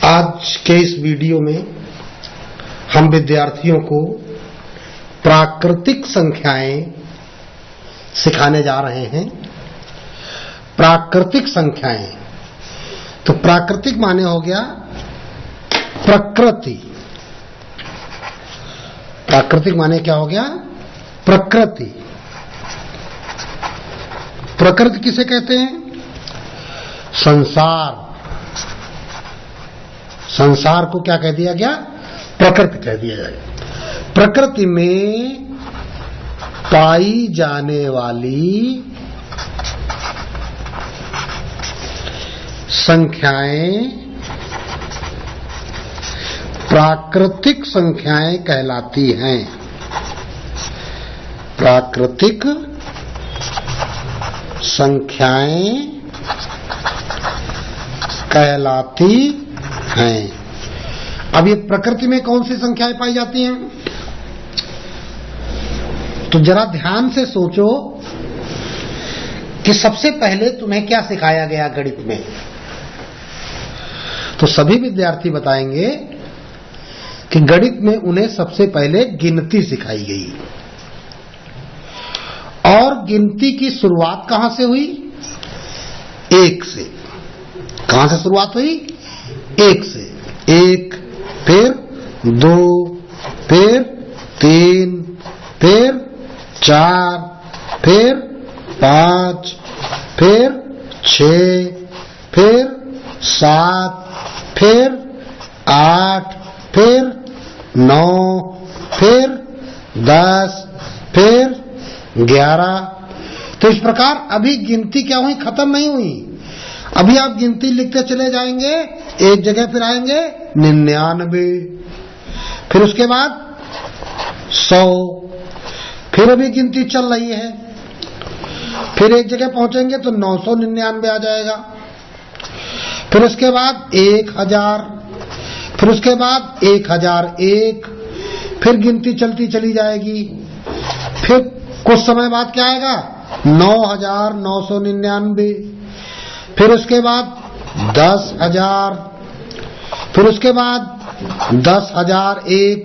आज के इस वीडियो में हम विद्यार्थियों को प्राकृतिक संख्याएं सिखाने जा रहे हैं। प्राकृतिक संख्याएं, तो प्राकृतिक माने हो गया प्रकृति। प्राकृतिक माने क्या हो गया? प्रकृति। प्रकृति किसे कहते हैं? संसार। संसार को क्या कह दिया गया? प्रकृति कह दिया गया। प्रकृति में पाई जाने वाली संख्याएं प्राकृतिक संख्याएं कहलाती हैं। प्राकृतिक संख्याएं कहलाती हैं। अब ये प्रकृति में कौन सी संख्याएं पाई जाती हैं? तो जरा ध्यान से सोचो कि सबसे पहले तुम्हें क्या सिखाया गया गणित में। तो सभी विद्यार्थी बताएंगे कि गणित में उन्हें सबसे पहले गिनती सिखाई गई। और गिनती की शुरुआत कहां से हुई? एक से। कहां से शुरुआत हुई? एक से। एक, फिर दो, फिर तीन, फिर चार, फिर पांच, फिर छह, फिर सात, फिर आठ, फिर नौ, फिर 10, फिर 11। तो इस प्रकार अभी गिनती क्या हुई? खत्म नहीं हुई। अभी आप गिनती लिखते चले जाएंगे, एक जगह फिर आएंगे 99, फिर उसके बाद 100, फिर अभी गिनती चल रही है, फिर एक जगह पहुंचेंगे तो 999 आ जाएगा, फिर उसके बाद 1000, फिर उसके बाद 1001, फिर गिनती चलती चली जाएगी। फिर कुछ समय बाद क्या आएगा? 9999, फिर उसके बाद 10,000, फिर उसके बाद 10,001,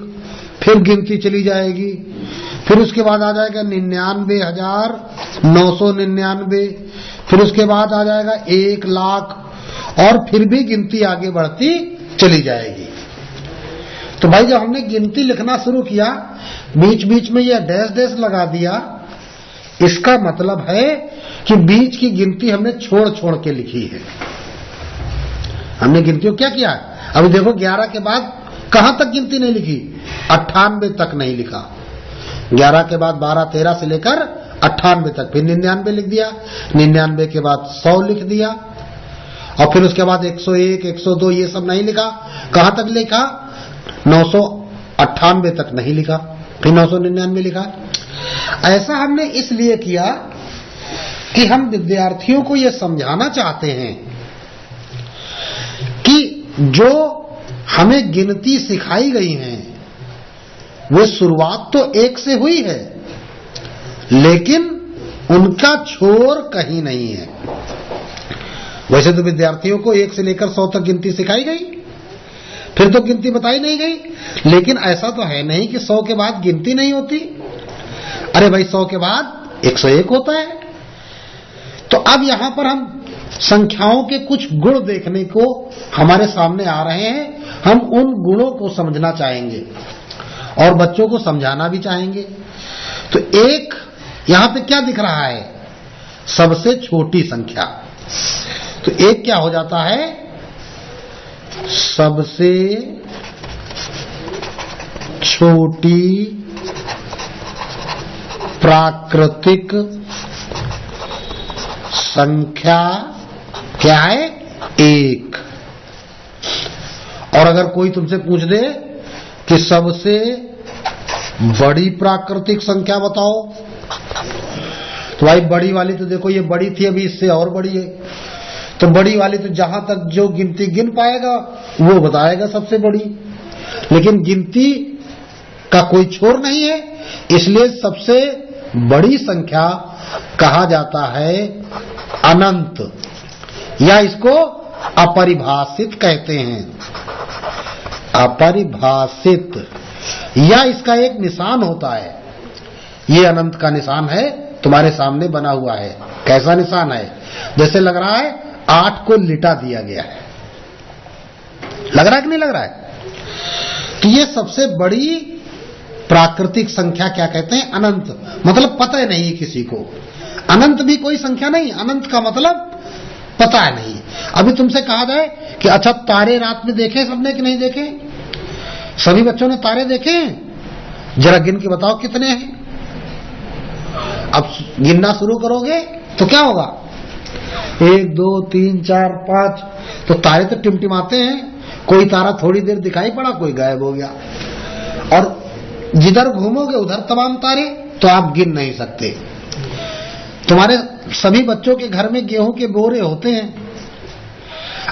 फिर गिनती चली जाएगी। फिर उसके बाद आ जाएगा 99,999, फिर उसके बाद आ जाएगा 1,00,000, और फिर भी गिनती आगे बढ़ती चली जाएगी। तो भाई जब हमने गिनती लिखना शुरू किया, बीच बीच में यह डैश डैश लगा दिया, इसका मतलब है कि बीच की गिनती हमने छोड़ छोड़ के लिखी है। हमने गिनती को क्या किया? अभी देखो 11 के बाद कहां तक गिनती नहीं लिखी? 98 तक नहीं लिखा। 11 के बाद 12, 13 से लेकर 98 तक, फिर 99 लिख दिया, 99 के बाद 100 लिख दिया, और फिर उसके बाद 101, 102 ये सब नहीं लिखा। कहां तक लिखा? 998 तक नहीं लिखा, फिर 999 लिखा। ऐसा हमने इसलिए किया कि हम विद्यार्थियों को यह समझाना चाहते हैं कि जो हमें गिनती सिखाई गई है वो शुरुआत तो एक से हुई है, लेकिन उनका छोर कहीं नहीं है। वैसे तो विद्यार्थियों को 1 से लेकर 100 तक गिनती सिखाई गई, फिर तो गिनती बताई नहीं गई, लेकिन ऐसा तो है नहीं कि 100 के बाद गिनती नहीं होती। अरे भाई 100 के बाद 101 होता है। तो अब यहां पर हम संख्याओं के कुछ गुण देखने को हमारे सामने आ रहे हैं। हम उन गुणों को समझना चाहेंगे और बच्चों को समझाना भी चाहेंगे। तो एक यहां पे क्या दिख रहा है? सबसे छोटी संख्या। तो एक क्या हो जाता है? सबसे छोटी प्राकृतिक संख्या क्या है? एक। और अगर कोई तुमसे पूछ दे कि सबसे बड़ी प्राकृतिक संख्या बताओ, तो भाई बड़ी वाली तो देखो ये बड़ी थी, अभी इससे और बड़ी है। तो बड़ी वाली तो जहां तक जो गिनती गिन पाएगा वो बताएगा सबसे बड़ी, लेकिन गिनती का कोई छोर नहीं है, इसलिए सबसे बड़ी संख्या कहा जाता है अनंत, या इसको अपरिभाषित कहते हैं। अपरिभाषित, या इसका एक निशान होता है। ये अनंत का निशान है, तुम्हारे सामने बना हुआ है। कैसा निशान है? जैसे लग रहा है 8 को लिटा दिया गया है। लग रहा है कि नहीं लग रहा है? तो ये सबसे बड़ी प्राकृतिक संख्या क्या कहते हैं? अनंत। मतलब पता ही नहीं किसी को। अनंत भी कोई संख्या नहीं, अनंत का मतलब पता है नहीं। अभी तुमसे कहा जाए कि अच्छा तारे रात में देखे सबने कि नहीं देखे? सभी बच्चों ने तारे देखे हैं? जरा गिन के बताओ कितने हैं। अब गिनना शुरू करोगे तो क्या होगा? 1 2 3 4 5। तो तारे तो टिमटिमाते हैं। कोई तारा थोड़ी देर दिखाई पड़ा, कोई गायब हो गया। और जिधर घूमोगे उधर तमाम तारे, तो आप गिन नहीं सकते। तुम्हारे सभी बच्चों के घर में गेहूं के बोरे होते हैं।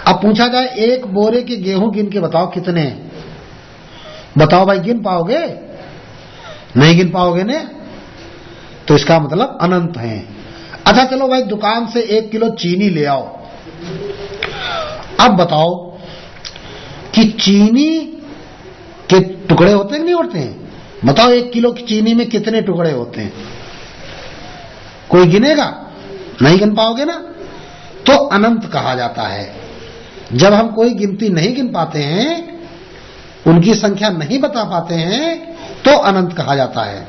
अब पूछा जाए एक बोरे के गेहूं गिन के बताओ कितने हैं? बताओ भाई, गिन पाओगे? नहीं गिन पाओगे ने? तो इसका मतलब अनंत है। अच्छा चलो भाई, दुकान से 1 किलो चीनी ले आओ। अब बताओ कि चीनी के टुकड़े होते हैं नहीं होते हैं? बताओ 1 किलो की चीनी में कितने टुकड़े होते हैं? कोई गिनेगा? नहीं गिन पाओगे ना। तो अनंत कहा जाता है। जब हम कोई गिनती नहीं गिन पाते हैं, उनकी संख्या नहीं बता पाते हैं, तो अनंत कहा जाता है।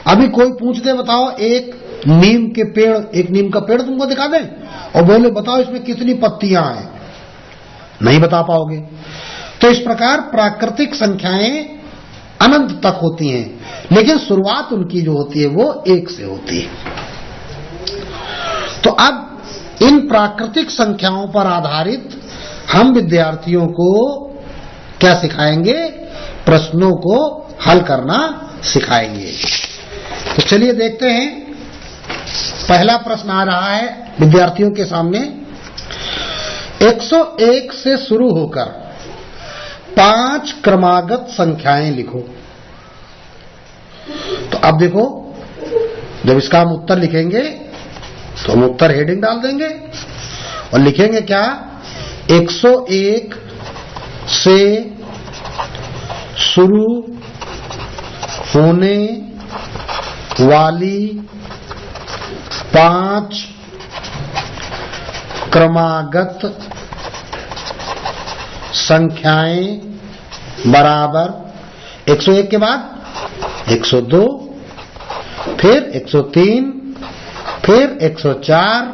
अभी कोई पूछ दे, बताओ एक नीम का पेड़ तुमको दिखा दें और बोले बताओ इसमें कितनी पत्तियां हैं, नहीं बता पाओगे। तो इस प्रकार प्राकृतिक संख्याएं अनंत तक होती हैं, लेकिन शुरुआत उनकी जो होती है वो 1 से होती है। तो अब इन प्राकृतिक संख्याओं पर आधारित हम विद्यार्थियों को क्या सिखाएंगे? प्रश्नों को हल करना सिखाएंगे। तो चलिए देखते हैं। पहला प्रश्न आ रहा है विद्यार्थियों के सामने। 101 से शुरू होकर 5 क्रमागत संख्याएं लिखो। तो अब देखो, जब इसका हम उत्तर लिखेंगे तो हम उत्तर हेडिंग डाल देंगे और लिखेंगे क्या? 101 से शुरू होने वाली 5 क्रमागत संख्याएं बराबर 101 के बाद 102, फिर 103, फिर 104,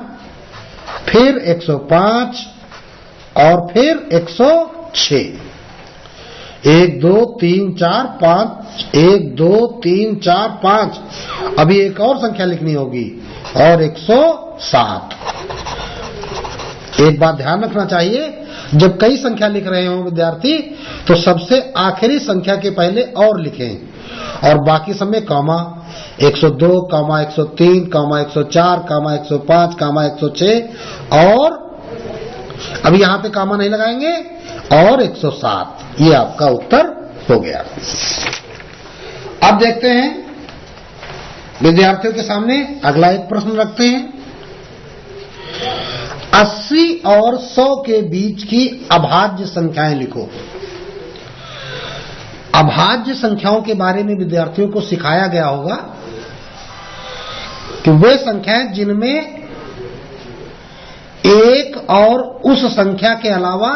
फिर 105 और फिर 106। 1 2 3 4 5, 1 2 3 4 5। अभी एक और संख्या लिखनी होगी, और 107। एक बात ध्यान रखना चाहिए, जब कई संख्या लिख रहे हो विद्यार्थी, तो सबसे आखिरी संख्या के पहले और लिखें और बाकी सब में कॉमा। 102, 103, 104, 105, 106 और अभी यहां पे कॉमा नहीं लगाएंगे, और 107। ये आपका उत्तर हो गया। अब देखते हैं विद्यार्थियों के सामने अगला एक प्रश्न रखते हैं। 80 और 100 के बीच की अभाज्य संख्याएं लिखो। अभाज्य संख्याओं के बारे में विद्यार्थियों को सिखाया गया होगा कि वे संख्याएं जिनमें एक और उस संख्या के अलावा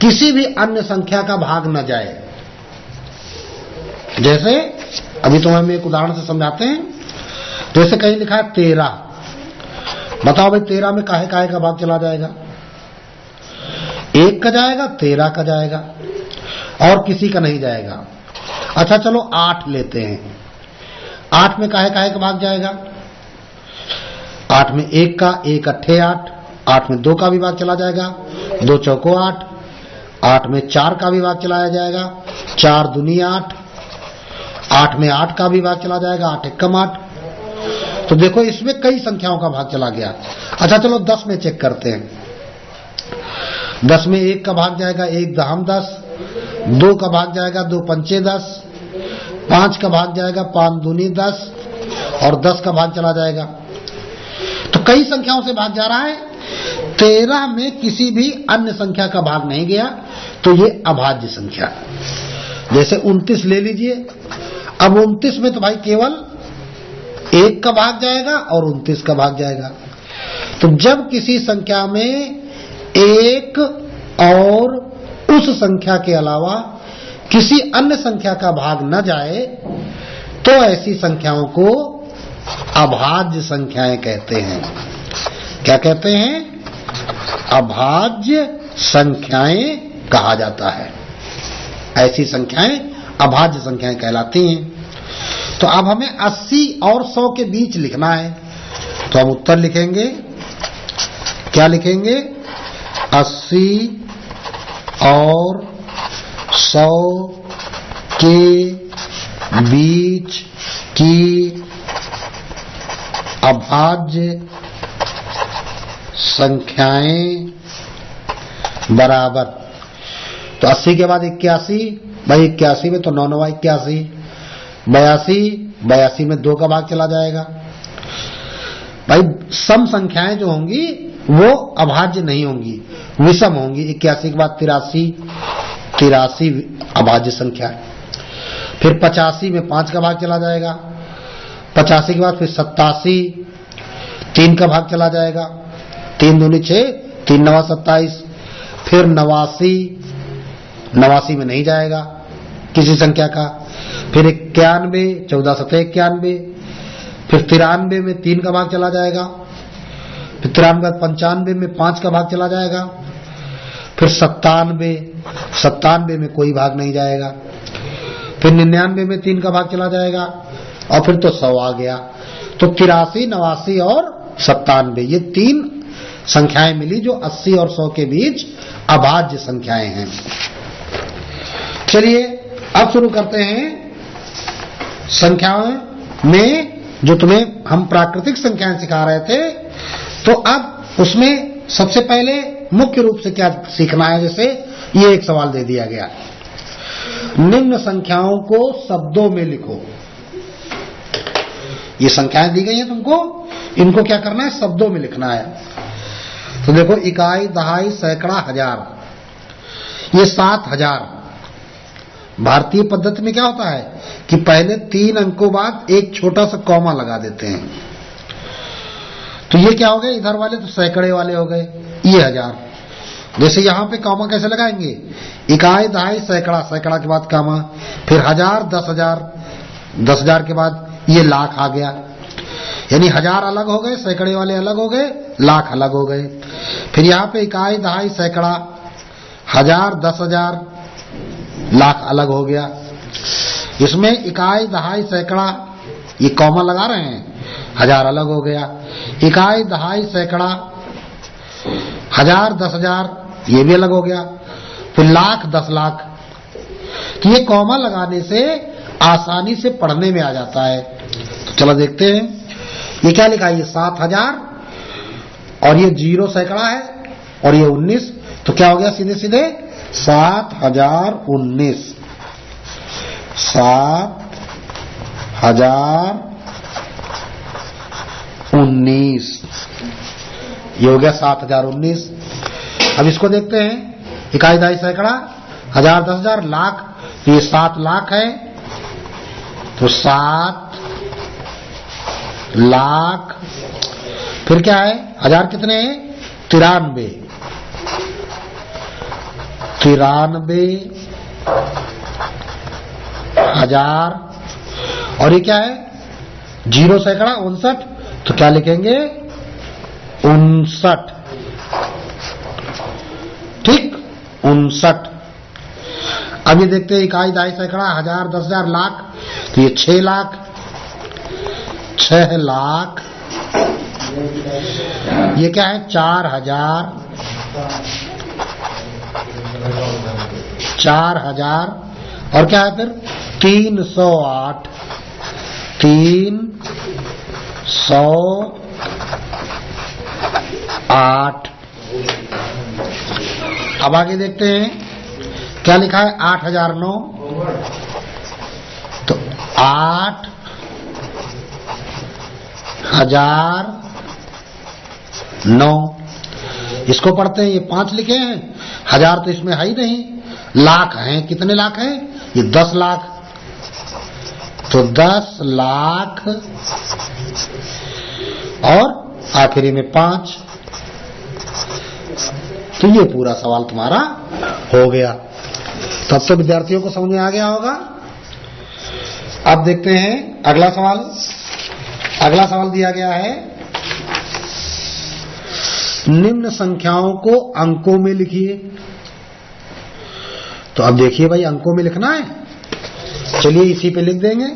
किसी भी अन्य संख्या का भाग न जाए। जैसे अभी तो हम एक उदाहरण से समझाते हैं। जैसे कहीं लिखा है 13। बताओ भाई 13 में काहे काहे का भाग चला जाएगा? 1 का जाएगा, 13 का जाएगा और किसी का नहीं जाएगा। अच्छा चलो 8 लेते हैं। 8 में काहे काहे का भाग जाएगा? 8 में 1 का, 1 अट्ठे 8। 8 में 2 का भी भाग चला जाएगा, 2 चौको 8। 8 में 4 का भी भाग चलाया जाएगा, 4 दूनी 8। 8 में 8 का भी भाग चला जाएगा, 8 एकम 8। तो देखो इसमें कई संख्याओं का भाग चला गया। अच्छा चलो 10 में चेक करते हैं। 10 में 1 का भाग जाएगा, 1 दहम 10। 2 का भाग जाएगा, 2 पंचे 10। 5 का भाग जाएगा, 5 दूनी 10 और 10 का भाग चला जाएगा। तो कई संख्याओं से भाग जा रहा है। 13 में किसी भी अन्य संख्या का भाग नहीं गया तो ये अभाज्य संख्या। जैसे 29 ले लीजिए, अब 29 में तो भाई केवल 1 का भाग जाएगा और 29 का भाग जाएगा। तो जब किसी संख्या में 1 और उस संख्या के अलावा किसी अन्य संख्या का भाग न जाए तो ऐसी संख्याओं को अभाज्य संख्याएं कहते हैं। क्या कहते हैं? अभाज्य संख्याएं कहा जाता है। ऐसी संख्याएं अभाज्य संख्याएं कहलाती हैं। तो अब हमें 80 और 100 के बीच लिखना है, तो हम उत्तर लिखेंगे। क्या लिखेंगे? 80 और 100 के बीच की अभाज्य संख्याएं बराबर। तो 80 के बाद 81, भाई 81 में तो 9 9 81, 82 में 2 का भाग चला जाएगा। भाई सम संख्याएं जो होंगी वो अभाज्य नहीं होंगी, विषम होंगी। 81 के बाद 83 अभाज्य संख्या है। फिर 85 में 5 का भाग चला जाएगा। 85 के बाद फिर 87, 3 का भाग चला जाएगा। 3 दूनी 6, 3 9 27। फिर 89 में नहीं जाएगा किसी संख्या का। फिर 91, 14 7 91। फिर 93 में 3 का भाग चला जाएगा। फिर 95 में 5 का भाग चला जाएगा। फिर 97 में कोई भाग नहीं जाएगा। फिर 99 में 3 का भाग चला जाएगा और फिर तो 100 आ गया। तो 83, 89 और 97 ये 3 संख्याएं मिली जो 80 और 100 के बीच अभाज्य संख्याएं हैं। चलिए अब शुरू करते हैं संख्याओं में जो तुम्हें हम प्राकृतिक संख्याएं सिखा रहे थे। तो अब उसमें सबसे पहले मुख्य रूप से क्या सीखना है, जैसे ये एक सवाल दे दिया गया, निम्न संख्याओं को शब्दों में लिखो। ये संख्याएं दी गई हैं तुमको, इनको क्या करना है? शब्दों में लिखना है। तो देखो, इकाई, दहाई, सैकड़ा, हजार, ये 7000। भारतीय पद्धति में क्या होता है कि पहले 3 अंकों बाद एक छोटा सा कॉमा लगा देते हैं। तो ये क्या हो गए? इधर वाले तो सैकड़े वाले हो गए, ये हजार। जैसे यहां पे कॉमा कैसे लगाएंगे? इकाई, दहाई, सैकड़ा, सैकड़ा के बाद कॉमा, फिर हजार, 10,000, 10,000 के बाद ये लाख आ गया। यानी हजार अलग हो गए, सैकड़े वाले अलग हो गए, लाख अलग हो गए। फिर यहाँ पे इकाई, दहाई, सैकड़ा, हजार, 10,000, लाख अलग हो गया। इसमें इकाई, दहाई, सैकड़ा ये कॉमा लगा रहे हैं, हजार अलग हो गया। इकाई, दहाई, सैकड़ा, हजार, 10,000 ये भी अलग हो गया। फिर लाख, 10 लाख। तो ये कॉमा लगाने से आसानी से पढ़ने में आ जाता है। तो चलो देखते हैं, ये क्या लिखा है? ये 7000 और ये 0 सैकड़ा है और ये 19। तो क्या हो गया? सीधे सीधे 7019, 7019, ये हो गया 7019। अब इसको देखते हैं, इकाई, दहाई, सैकड़ा, हजार, 10,000, लाख। तो ये 7 लाख है, तो 7 लाख। फिर क्या है? हजार कितने हैं? 93, 93,000। और ये क्या है? 0 सैकड़ा, 59। तो क्या लिखेंगे? 59, ठीक, 59। अब ये देखते हैं, इकाई, दहाई, सैकड़ा, हजार, 10,000, लाख। तो ये 6 लाख, 6 लाख। ये क्या है? 4,000, 4,000। और क्या है फिर? 308, 308। अब आगे देखते हैं क्या लिखा है? 8,009। तो 8,009। इसको पढ़ते हैं, ये 5 लिखे हैं, 1000 तो इसमें है ही नहीं, लाख हैं, कितने लाख हैं, ये 10 लाख, तो 10 लाख और आखिरी में 5, तो ये पूरा सवाल तुम्हारा हो गया। तब तो विद्यार्थियों को समझ में आ गया होगा। अब देखते हैं अगला सवाल। अगला सवाल दिया गया है, निम्न संख्याओं को अंकों में लिखिए। तो अब देखिए भाई, अंकों में लिखना है, चलिए इसी पे लिख देंगे।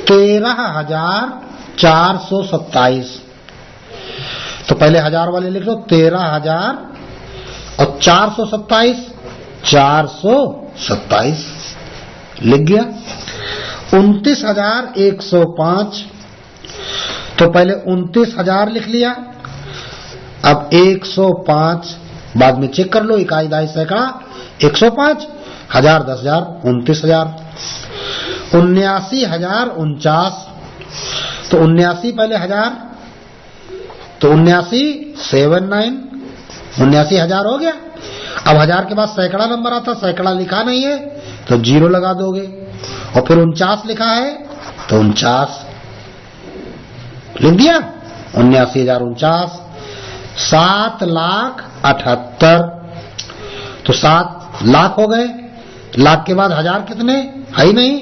13,427, तो पहले 1000 वाले लिख लो, 13,000 और 427, 427 लिख गया। 29,105, तो पहले 29,000 लिख लिया, अब 105 बाद में चेक कर लो, इकाई दहाई सैकड़ा 105, 1000 10,000 29,000। 79,049, तो 79 पहले 1000, तो 79,79,000 हो गया। अब 1000 के बाद सैकड़ा नंबर आता, सैकड़ा लिखा नहीं है तो 0 लगा दोगे, और फिर 49 लिखा है तो 49 लिख दिया। 79,049, 7,78,000, तो 7 लाख हो गए। लाख के बाद 1000 कितने है ही नहीं,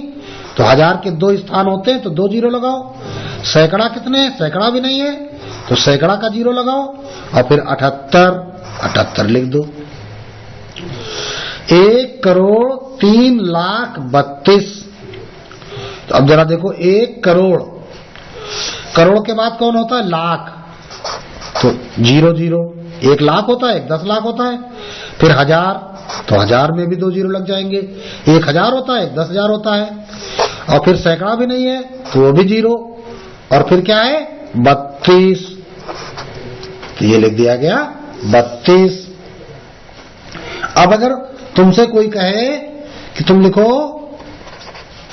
तो 1000 के 2 स्थान होते हैं तो 2 0 लगाओ। सैकड़ा कितने, सैकड़ा भी नहीं है तो सैकड़ा का 0 लगाओ, और फिर 78 लिख दो। 1,03,32,000, तो अब जरा देखो, 1 करोड़, करोड़ के बाद कौन होता है, लाख, तो 0 0, 1 लाख होता है, 1 10 लाख होता है। फिर 1000, तो 1000 में भी 2 0 लग जाएंगे, 1,000 होता है, 10,000 होता है, और फिर सैकड़ा भी नहीं है तो वो भी 0, और फिर क्या है 32, तो ये लिख दिया गया 32। अब अगर तुमसे कोई कहे कि तुम लिखो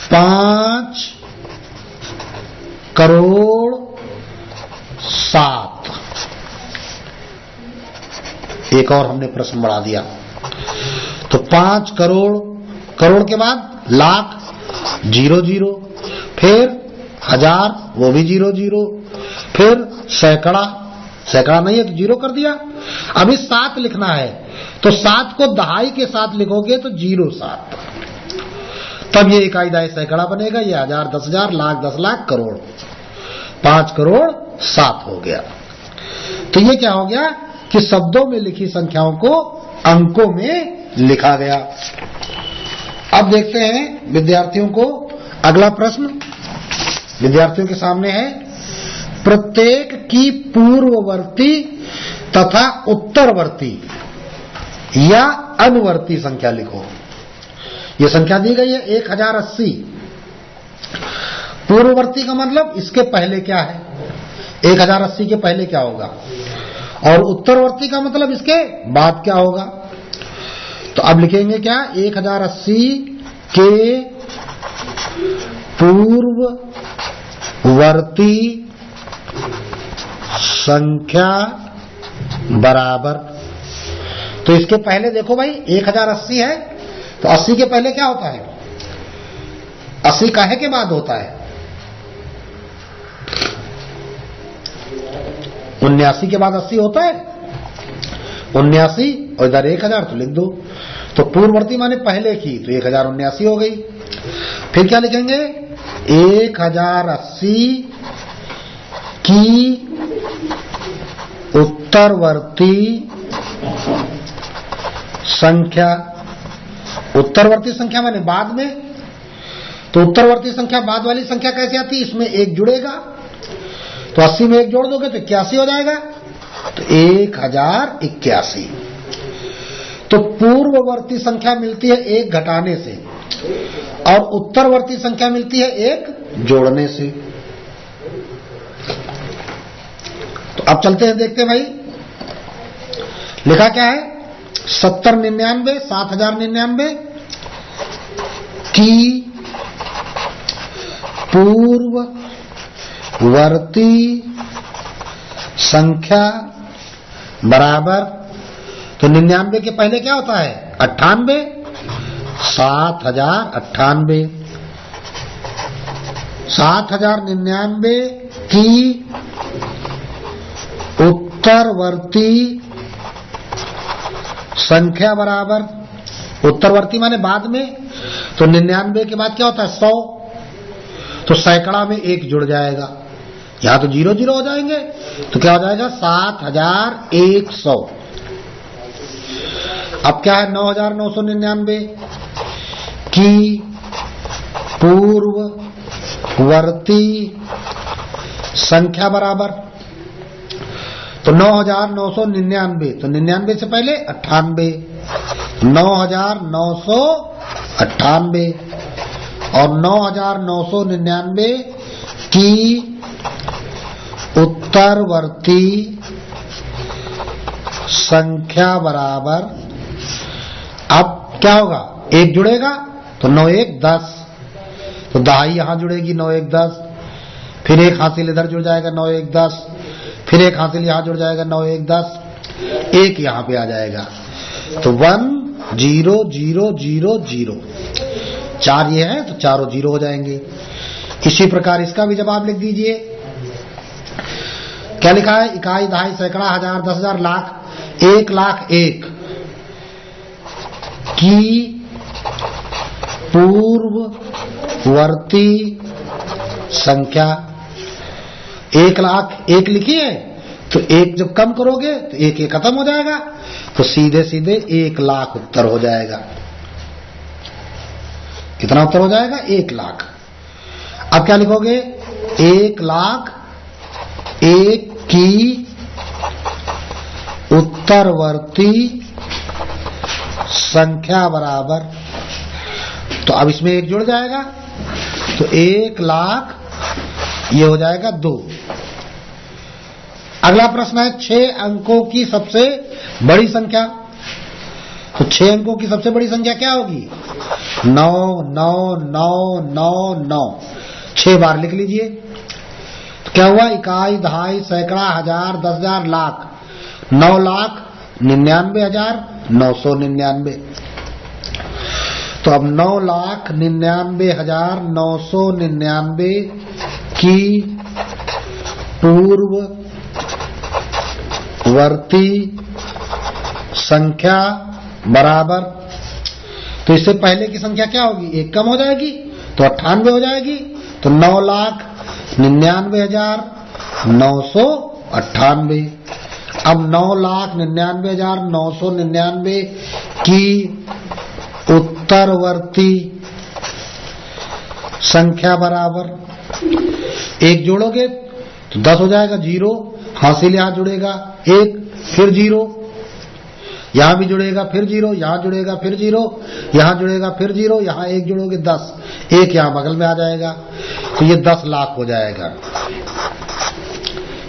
5,07,00,000, एक और हमने प्रश्न बढ़ा दिया, तो 5 करोड़, करोड़ के बाद लाख 0 0, फिर 1000 वो भी 0 0, फिर सैकड़ा, सैकड़ा नहीं है तो 0 कर दिया। अभी 7 लिखना है, तो 7 को दहाई के साथ लिखोगे तो 07, तब ये इकाई दहाई सैकड़ा बनेगा। ये 1000 10,000, लाख 10 लाख, करोड़ 5,07,00,000 हो गया। तो ये क्या हो गया कि शब्दों में लिखी संख्याओं को अंकों में लिखा गया। अब देखते हैं विद्यार्थियों को अगला प्रश्न विद्यार्थियों के सामने है, प्रत्येक की पूर्ववर्ती तथा उत्तरवर्ती या अनुवर्ती संख्या लिखो। यह संख्या दी गई है 1080। पूर्ववर्ती का मतलब इसके पहले क्या है, 1080 के पहले क्या होगा, और उत्तरवर्ती का मतलब इसके बाद क्या होगा। तो अब लिखेंगे क्या, 1080 के पूर्ववर्ती संख्या बराबर, तो इसके पहले देखो भाई 1080 है, तो 80 के पहले क्या होता है, 80 काहे के बाद होता है, 79 के बाद 80 होता है, 79 और इधर 1000 तो लिख दो। तो पूर्ववर्ती माने पहले की, तो 1079 हो गई। फिर क्या लिखेंगे, 1080 की उत्तरवर्ती संख्या, उत्तरवर्ती संख्या माने बाद में, तो उत्तरवर्ती संख्या बाद वाली संख्या कैसे आती है, इसमें 1 जुड़ेगा, तो 80 में 1 जोड़ दोगे तो 81 हो जाएगा, तो 1081। तो पूर्ववर्ती संख्या मिलती है 1 घटाने से, और उत्तरवर्ती संख्या मिलती है 1 जोड़ने से। तो अब चलते हैं, देखते हैं भाई लिखा क्या है, 7099 7099 की पूर्ववर्ती संख्या बराबर, तो 99 के पहले क्या होता है 98, 7098। 7099 की उत्तरवर्ती संख्या बराबर, उत्तरवर्ती माने बाद में, तो 99 के बाद क्या होता है 100, तो सैकड़ा में 1 जुड़ जाएगा, यहां तो 0 0 हो जाएंगे, तो क्या हो जाएगा 7100। अब क्या है 9999 की पूर्ववर्ती संख्या बराबर, तो 9999, तो 99 से पहले 98, 9998 और 9999 की उत्तरवर्ती संख्या बराबर। अब क्या होगा 1 जुड़ेगा तो 9 1 10, तो दहाई यहां जुड़ेगी 9 1 10, फिर 1 हासिल इधर जुड़ जाएगा 9 1 10, फिर 1 हासिल यहां जुड़ जाएगा 9 1 10, 1 यहां पे आ जाएगा, तो 1 0 0 0 0, 4 ये है तो चारों 0 हो जाएंगे। इसी प्रकार इसका भी जवाब लिख दीजिए। क्या लिखा है इकाई, दहाई, सैकड़ा, हजार, 10,000, लाख, 1,01,000 की पूर्ववर्ती संख्या। 1,01,000 लिखी है तो 1 जब कम करोगे तो 1 1 खत्म हो जाएगा, तो सीधे सीधे 1,00,000 उत्तर हो जाएगा। कितना उत्तर हो जाएगा 1,00,000। अब क्या लिखोगे 1,01,000 की उत्तरवर्ती संख्या बराबर, तो अब इसमें 1 जुड़ जाएगा, तो 1,00,000 ये हो जाएगा 2। अगला प्रश्न है 6 अंकों की सबसे बड़ी संख्या। तो 6 अंकों की सबसे बड़ी संख्या क्या होगी 9 9 9 9 9, 6 बार लिख लीजिए। तो क्या हुआ इकाई, दहाई, सैकड़ा, हजार, 10,000, लाख, 9,99,999। तो अब 9,99,999 की पूर्ववर्ती संख्या बराबर, तो इससे पहले की संख्या क्या होगी 1 कम हो जाएगी तो 98 हो जाएगी, तो 9,99,998। अब 9,99,999 की उत्तरवर्ती संख्या बराबर, 1 जोड़ोगे तो 10 हो जाएगा, 0 हासिल यहां जुड़ेगा 1, फिर 0 यहां भी जुड़ेगा, फिर 0 यहां जुड़ेगा, फिर 0 यहां जुड़ेगा, फिर 0 यहां 1 जोड़ोगे 10, 1 यहां बगल में आ जाएगा, तो ये 10,00,000 हो जाएगा।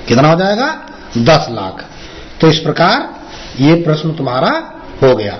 कितना हो जाएगा 10,00,000। तो इस प्रकार ये प्रश्न तुम्हारा हो गया।